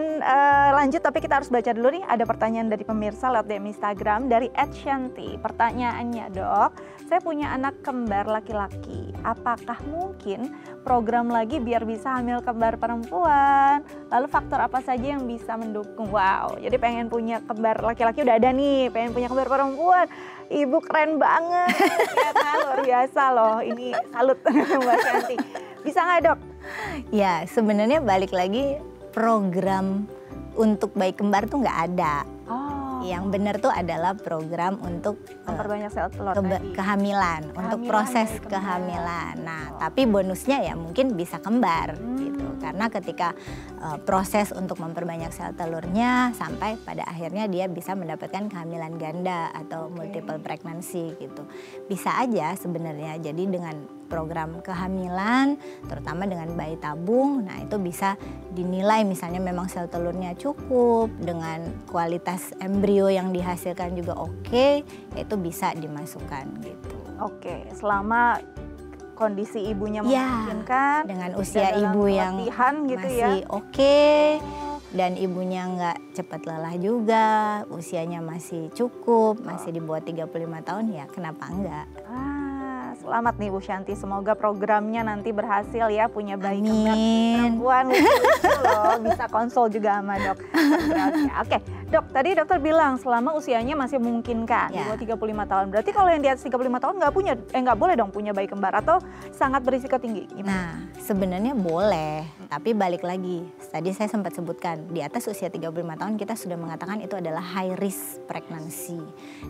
lanjut, tapi kita harus baca dulu nih, ada pertanyaan dari pemirsa lewat DM Instagram dari @shanti. Pertanyaannya, Dok, saya punya anak kembar laki-laki, apakah mungkin program lagi biar bisa hamil kembar perempuan? Lalu faktor apa saja yang bisa mendukung? Wow, jadi pengen punya kembar laki-laki udah ada nih, pengen punya kembar perempuan. Ibu keren banget, ya kan? Luar biasa loh, ini salut Mbak Shanti. Bisa nggak, Dok? Ya, sebenarnya balik lagi, program untuk bayi kembar tuh nggak ada. Yang benar tuh adalah program untuk memperbanyak sel telur kehamilan, untuk proses kehamilan. Nah, tapi bonusnya ya mungkin bisa kembar gitu. Karena ketika proses untuk memperbanyak sel telurnya sampai pada akhirnya dia bisa mendapatkan kehamilan ganda atau multiple pregnancy gitu. Bisa aja sebenarnya. Jadi dengan program kehamilan, terutama dengan bayi tabung, nah itu bisa dinilai misalnya memang sel telurnya cukup, dengan kualitas embrio yang dihasilkan juga oke, itu bisa dimasukkan gitu. Oke, selama kondisi ibunya memungkinkan, dengan usia ibu yang gitu masih oke, dan ibunya nggak cepat lelah juga, usianya masih cukup, masih di bawah 35 tahun, ya kenapa enggak? Selamat nih Bu Shanti, semoga programnya nanti berhasil ya, punya bayi kembar perempuan loh, bisa konsul juga sama dok. Oke, Dok, tadi dokter bilang selama usianya masih memungkinkan di bawah 35 tahun. Berarti kalau yang di atas 35 tahun nggak boleh dong punya bayi kembar atau sangat berisiko tinggi? Gimana? Nah, sebenarnya boleh, tapi balik lagi. Tadi saya sempat sebutkan di atas usia 35 tahun kita sudah mengatakan itu adalah high risk pregnancy.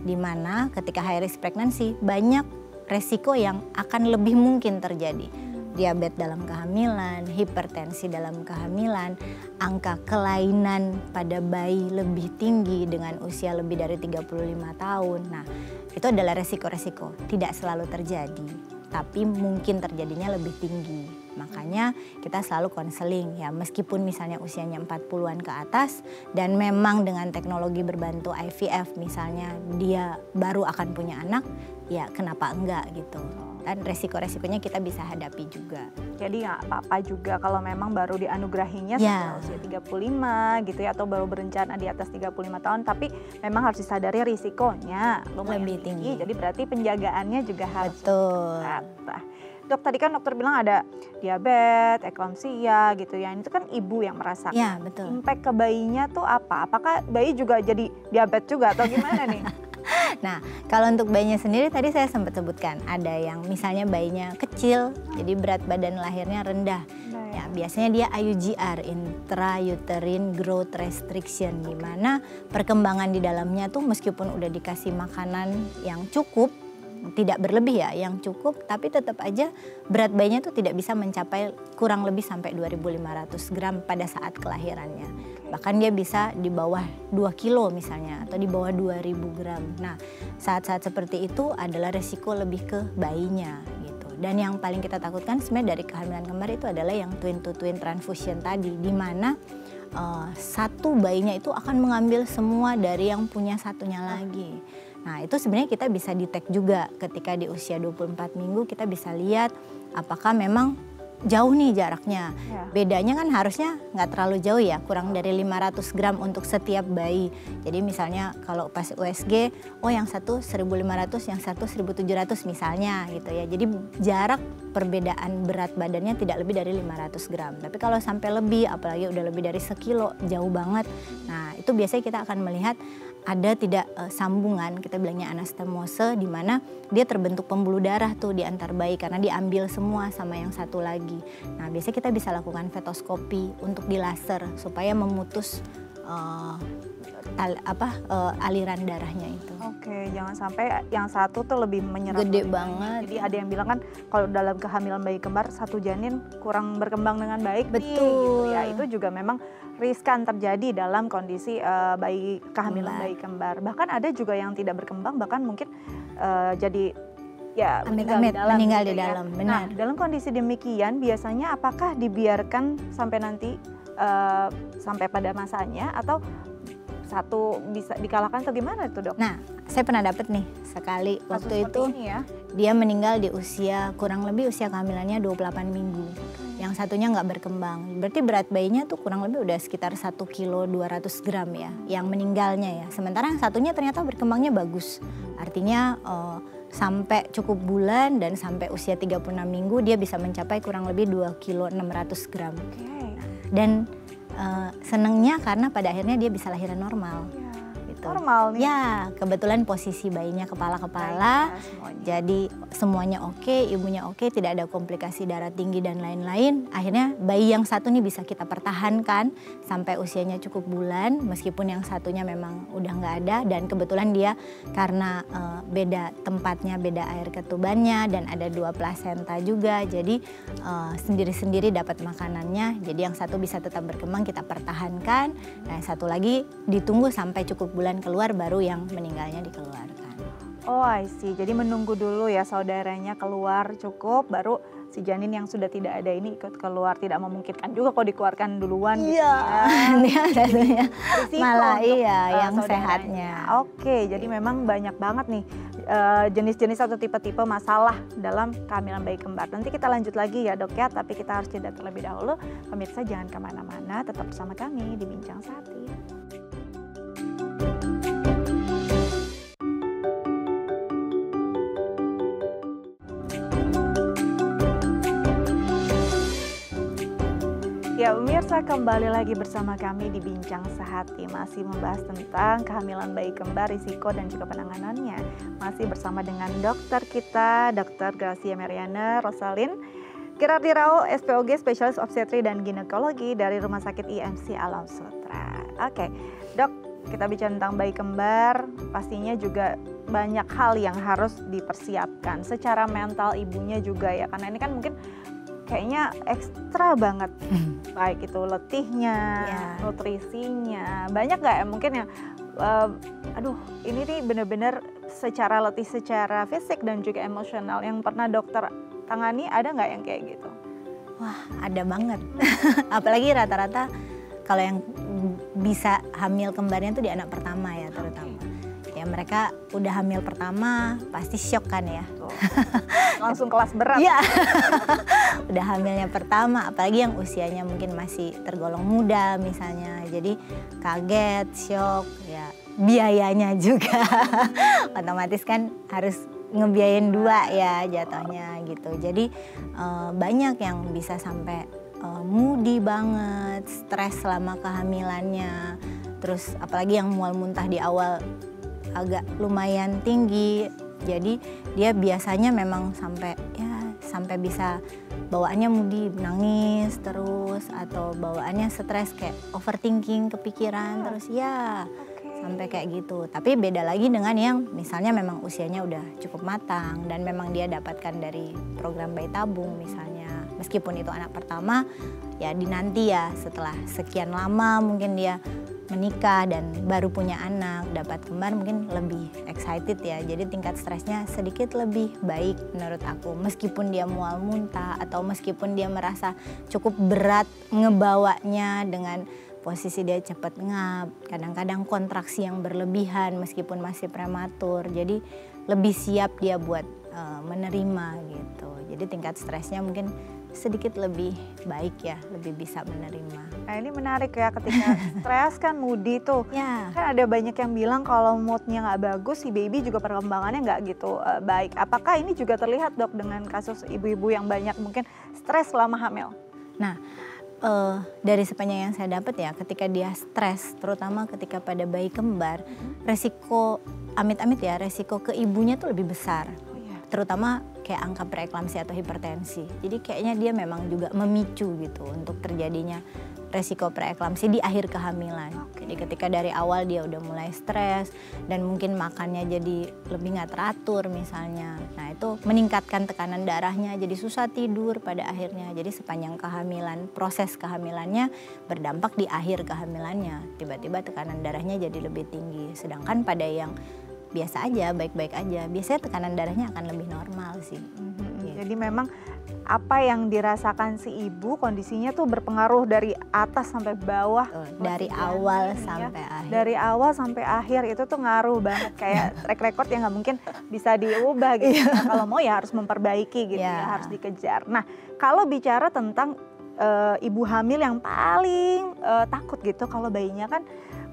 Di mana ketika high risk pregnancy banyak resiko yang akan lebih mungkin terjadi. Diabetes dalam kehamilan, hipertensi dalam kehamilan, angka kelainan pada bayi lebih tinggi dengan usia lebih dari 35 tahun. Nah, itu adalah resiko-resiko, tidak selalu terjadi, tapi mungkin terjadinya lebih tinggi. Makanya kita selalu konseling ya, meskipun misalnya usianya 40-an ke atas dan memang dengan teknologi berbantu IVF misalnya dia baru akan punya anak, ya kenapa enggak gitu. Dan resiko-resikonya kita bisa hadapi juga. Jadi nggak apa-apa juga kalau memang baru dianugerahinya setelah usia 35 gitu ya, atau baru berencana di atas 35 tahun, tapi memang harus disadari risikonya lumayan lebih tinggi. Jadi berarti penjagaannya juga harus betul. Dok, tadi kan dokter bilang ada diabetes, eklamsia gitu ya. Itu kan ibu yang merasakan. Ya, betul. Impact ke bayinya tuh apa? Apakah bayi juga jadi diabetes juga atau gimana nih? Nah, kalau untuk bayinya sendiri tadi saya sempat sebutkan, ada yang misalnya bayinya kecil, jadi berat badan lahirnya rendah. Ya, biasanya dia IUGR, intrauterine growth restriction, di mana perkembangan di dalamnya tuh meskipun udah dikasih makanan yang cukup, tidak berlebih ya, yang cukup, tapi tetap aja berat bayinya tuh tidak bisa mencapai kurang lebih sampai 2.500 gram pada saat kelahirannya. Bahkan dia bisa di bawah 2 kilo misalnya, atau di bawah 2.000 gram. Nah, saat-saat seperti itu adalah resiko lebih ke bayinya gitu. Dan yang paling kita takutkan sebenarnya dari kehamilan kembar itu adalah yang twin-to-twin transfusion tadi, di mana satu bayinya itu akan mengambil semua dari yang punya satunya lagi. Nah, itu sebenarnya kita bisa detect juga ketika di usia 24 minggu kita bisa lihat apakah memang jauh nih jaraknya. Bedanya kan harusnya nggak terlalu jauh ya, kurang dari 500 gram untuk setiap bayi. Jadi misalnya kalau pas USG, yang satu 1.500, yang satu 1.700 misalnya gitu ya. Jadi jarak perbedaan berat badannya tidak lebih dari 500 gram. Tapi kalau sampai lebih, apalagi udah lebih dari sekilo, jauh banget. Nah, itu biasanya kita akan melihat ada tidak sambungan, kita bilangnya anastomose, di mana dia terbentuk pembuluh darah tuh di antar bayi karena diambil semua sama yang satu lagi. Nah, biasanya kita bisa lakukan fetoskopi untuk di laser supaya memutus aliran darahnya itu. Oke, jangan sampai yang satu tuh lebih menyerap. Gede banget. Jadi ada yang bilang kan kalau dalam kehamilan bayi kembar satu janin kurang berkembang dengan baik. Betul. Gitu ya. Itu juga memang riskan terjadi dalam kondisi kehamilan bayi kembar. Bahkan ada juga yang tidak berkembang, bahkan mungkin jadi ya Amit-amit meninggal di dalam, Nah, benar. dalam kondisi demikian biasanya apakah dibiarkan sampai nanti sampai pada masanya atau satu bisa dikalahkan atau gimana itu dok? Nah, saya pernah dapet nih sekali Kasus waktu seperti itu ini ya. dia meninggal di usia kurang lebih usia kehamilannya 28 minggu. Yang satunya nggak berkembang. Berarti berat bayinya tuh kurang lebih udah sekitar 1 kilo 200 gram ya yang meninggalnya ya. Sementara yang satunya ternyata berkembangnya bagus. Artinya sampai cukup bulan dan sampai usia 36 minggu dia bisa mencapai kurang lebih 2 kilo 600 gram. Dan senengnya karena pada akhirnya dia bisa lahiran normal. Gitu. Normal nih. Ya, kebetulan posisi bayinya kepala-kepala, jadi semuanya oke, ibunya oke, tidak ada komplikasi darah tinggi dan lain-lain. Akhirnya bayi yang satu nih bisa kita pertahankan sampai usianya cukup bulan, meskipun yang satunya memang udah nggak ada. Dan kebetulan dia karena beda tempatnya, beda air ketubannya, dan ada 2 plasenta juga, jadi sendiri-sendiri dapat makanannya. Jadi yang satu bisa tetap berkembang, kita pertahankan. Nah, yang satu lagi ditunggu sampai cukup bulan keluar, baru yang meninggalnya dikeluarkan. Oh I see, jadi menunggu dulu ya saudaranya keluar cukup, baru si janin yang sudah tidak ada ini ikut keluar. Tidak memungkinkan juga kalau dikeluarkan duluan gitu ya. Dia satunya Risiko malah untuk, iya yang saudaranya. sehatnya. Oke, jadi memang banyak banget nih jenis-jenis atau tipe-tipe masalah dalam kehamilan bayi kembar. Nanti kita lanjut lagi ya dok ya, tapi kita harus jeda terlebih dahulu. Pemirsa jangan kemana-mana, tetap bersama kami di Bincang Sehati. Ya pemirsa, kembali lagi bersama kami di Bincang Sehati, masih membahas tentang kehamilan bayi kembar, risiko dan juga penanganannya. Masih bersama dengan dokter kita, Dr. Gracia Meriana Rosalin Kirardi Rao, SPOG, Spesialis Obstetri dan Ginekologi dari Rumah Sakit IMC Alam Sutra. Oke, dok, kita bicara tentang bayi kembar, pastinya juga banyak hal yang harus dipersiapkan secara mental ibunya juga ya, karena ini kan mungkin kayaknya ekstra banget, baik itu letihnya, nutrisinya, banyak nggak ya mungkin yang, aduh ini nih bener-bener secara letih, secara fisik dan juga emosional yang pernah dokter tangani, ada nggak yang kayak gitu? Wah, ada banget. Apalagi rata-rata kalau yang bisa hamil kembarnya tuh di anak pertama ya terutama. Ya mereka udah hamil pertama pasti syok kan ya. Langsung kelas berat. Iya. Udah hamilnya pertama, apalagi yang usianya mungkin masih tergolong muda misalnya. Jadi kaget, syok, ya biayanya juga. Otomatis kan harus ngebiayain 2 ya jatuhnya gitu. Jadi banyak yang bisa sampai moody banget, stres selama kehamilannya. Terus apalagi yang mual muntah di awal agak lumayan tinggi. Jadi dia biasanya memang sampai bisa bawaannya moody, nangis terus, atau bawaannya stres kayak overthinking, kepikiran terus ya. Sampai kayak gitu. Tapi beda lagi dengan yang misalnya memang usianya udah cukup matang dan memang dia dapatkan dari program bayi tabung misalnya. Meskipun itu anak pertama, ya dinanti ya setelah sekian lama mungkin dia menikah dan baru punya anak, dapat kembar mungkin lebih excited ya. Jadi tingkat stresnya sedikit lebih baik menurut aku. Meskipun dia mual muntah atau meskipun dia merasa cukup berat ngebawanya dengan posisi dia cepat ngap, kadang-kadang kontraksi yang berlebihan meskipun masih prematur. Jadi lebih siap dia buat menerima gitu. Jadi tingkat stresnya mungkin sedikit lebih baik ya, lebih bisa menerima. Nah ini menarik ya, ketika stres kan moody tuh. Ya. Kan ada banyak yang bilang kalau moodnya nggak bagus, si baby juga perkembangannya nggak gitu baik. Apakah ini juga terlihat dok dengan kasus ibu-ibu yang banyak mungkin stres selama hamil? Nah, dari sepanjang yang saya dapat ya, ketika dia stres, terutama ketika pada bayi kembar, resiko amit-amit ya, resiko ke ibunya tuh lebih besar. Terutama kayak angka preeklamsi atau hipertensi. Jadi kayaknya dia memang juga memicu gitu untuk terjadinya resiko preeklamsi di akhir kehamilan. Jadi ketika dari awal dia udah mulai stres dan mungkin makannya jadi lebih nggak teratur misalnya. Nah itu meningkatkan tekanan darahnya, jadi susah tidur pada akhirnya. Jadi sepanjang kehamilan, proses kehamilannya berdampak di akhir kehamilannya. Tiba-tiba tekanan darahnya jadi lebih tinggi. Sedangkan pada yang biasa aja, baik-baik aja. Biasanya tekanan darahnya akan lebih normal sih. Jadi memang apa yang dirasakan si ibu kondisinya tuh berpengaruh dari atas sampai bawah. Dari awal sampai akhir. Dari awal sampai akhir itu tuh ngaruh banget, kayak track record yang nggak mungkin bisa diubah gitu. Nah, kalau mau ya harus memperbaiki gitu ya, harus dikejar. Nah, kalau bicara tentang ibu hamil yang paling takut gitu kalau bayinya kan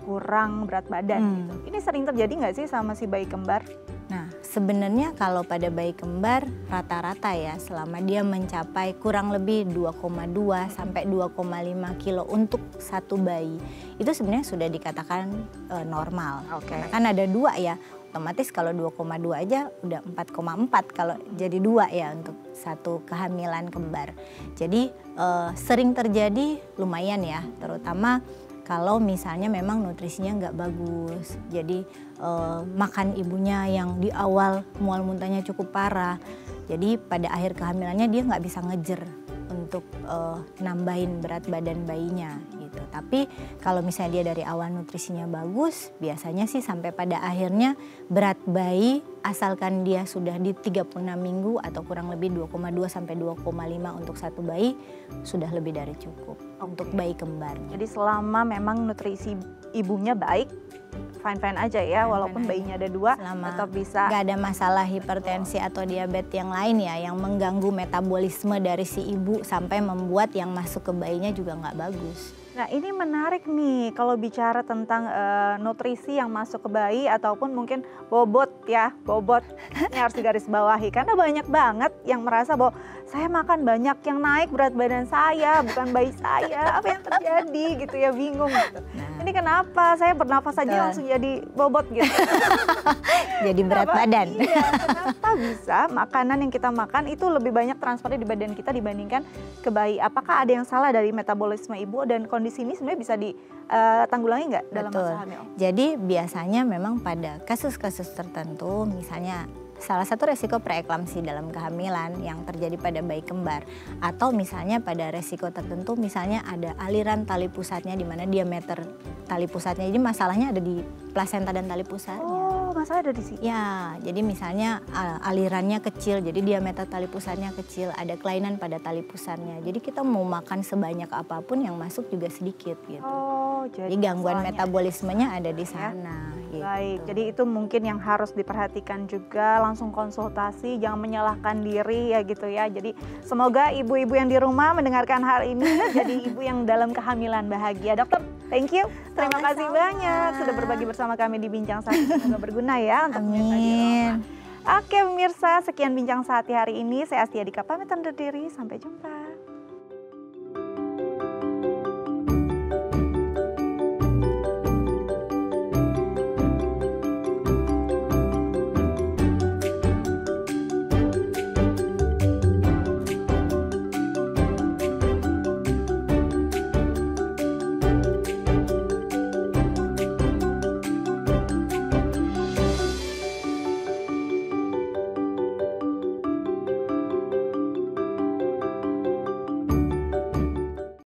kurang berat badan gitu. Ini sering terjadi nggak sih sama si bayi kembar? Nah, sebenarnya kalau pada bayi kembar rata-rata ya selama dia mencapai kurang lebih 2,2 sampai 2,5 kilo untuk satu bayi, itu sebenarnya sudah dikatakan normal. Karena kan ada 2 ya, otomatis kalau 2,2 aja udah 4,4 kalau jadi 2 ya untuk satu kehamilan kembar. Jadi sering terjadi lumayan ya, terutama kalau misalnya memang nutrisinya nggak bagus, jadi makan ibunya yang di awal mual muntahnya cukup parah, jadi pada akhir kehamilannya dia nggak bisa ngejer untuk nambahin berat badan bayinya gitu. Tapi kalau misalnya dia dari awal nutrisinya bagus, biasanya sih sampai pada akhirnya berat bayi asalkan dia sudah di 36 minggu atau kurang lebih 2,2 sampai 2,5 untuk satu bayi sudah lebih dari cukup untuk bayi kembar. Jadi selama memang nutrisi ibunya baik, fine-fine aja ya, walaupun bayinya ada 2 tetap bisa. Gak ada masalah hipertensi atau diabetes yang lain ya yang mengganggu metabolisme dari si ibu sampai membuat yang masuk ke bayinya juga nggak bagus. Nah, ini menarik nih kalau bicara tentang nutrisi yang masuk ke bayi ataupun mungkin bobot ya, bobot ini harus digarisbawahi karena banyak banget yang merasa bahwa saya makan banyak yang naik berat badan saya, bukan bayi saya, apa yang terjadi gitu ya, bingung gitu. Ini kenapa saya bernafas saja langsung jadi bobot gitu. Jadi berat badan. Iya, kenapa bisa makanan yang kita makan itu lebih banyak transfernya di badan kita dibandingkan ke bayi? Apakah ada yang salah dari metabolisme ibu dan kondisi ini sebenarnya bisa ditanggulangi nggak dalam masa hamil? Jadi biasanya memang pada kasus-kasus tertentu, misalnya salah satu resiko preeklamsi dalam kehamilan yang terjadi pada bayi kembar, atau misalnya pada resiko tertentu misalnya ada aliran tali pusatnya di mana diameter tali pusatnya, jadi masalahnya ada di plasenta dan tali pusatnya. Oh, masalah ada di sini? Ya, jadi misalnya alirannya kecil, jadi diameter tali pusatnya kecil, ada kelainan pada tali pusatnya. Jadi kita mau makan sebanyak apapun yang masuk juga sedikit gitu. Oh, jadi gangguan metabolismenya ada di sana. Gitu. Baik, jadi itu mungkin yang harus diperhatikan juga, langsung konsultasi, jangan menyalahkan diri ya gitu ya. Jadi semoga ibu-ibu yang di rumah mendengarkan hal ini jadi ibu yang dalam kehamilan bahagia. Dokter, thank you. Terima kasih banyak sudah berbagi bersama kami di Bincang Sehati. Semoga berguna ya untuk pemirsa di rumah. Oke pemirsa, sekian Bincang Sehati hari ini. Saya Astia Dika pamit undur diri. Sampai jumpa.